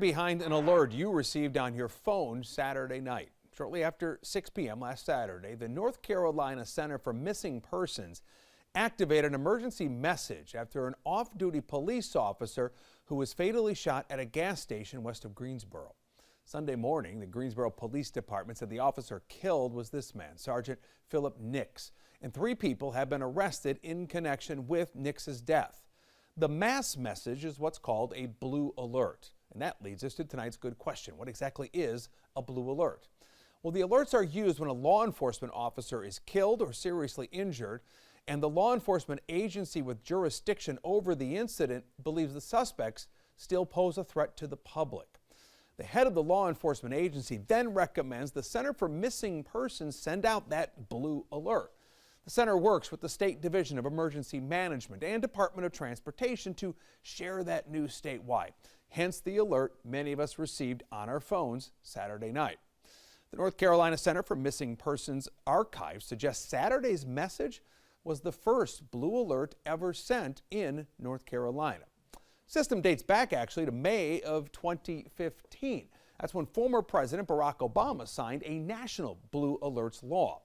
Behind an alert you received on your phone Saturday night. Shortly after 6 p.m. last Saturday, the North Carolina Center for Missing Persons activated an emergency message after an off-duty police officer who was fatally shot at a gas station west of Greensboro. Sunday morning, the Greensboro Police Department said the officer killed was this man, Sergeant Philip Nix, and 3 people have been arrested in connection with Nix's death. The mass message is what's called a blue alert. And that leads us to tonight's good question. What exactly is a blue alert? Well, the alerts are used when a law enforcement officer is killed or seriously injured, and the law enforcement agency with jurisdiction over the incident believes the suspects still pose a threat to the public. The head of the law enforcement agency then recommends the Center for Missing Persons send out that blue alert. The center works with the State Division of Emergency Management and Department of Transportation to share that news statewide. Hence the alert many of us received on our phones Saturday night. The North Carolina Center for Missing Persons archive suggests Saturday's message was the first blue alert ever sent in North Carolina. System dates back actually to May of 2015. That's when former President Barack Obama signed a national blue alerts law.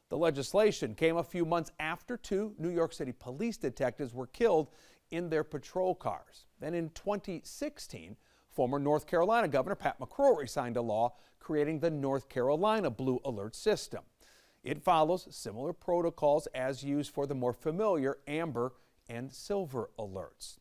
The legislation came a few months after 2 New York City police detectives were killed in their patrol cars. Then in 2016, former North Carolina Governor Pat McCrory signed a law creating the North Carolina Blue Alert System. It follows similar protocols as used for the more familiar Amber and Silver alerts.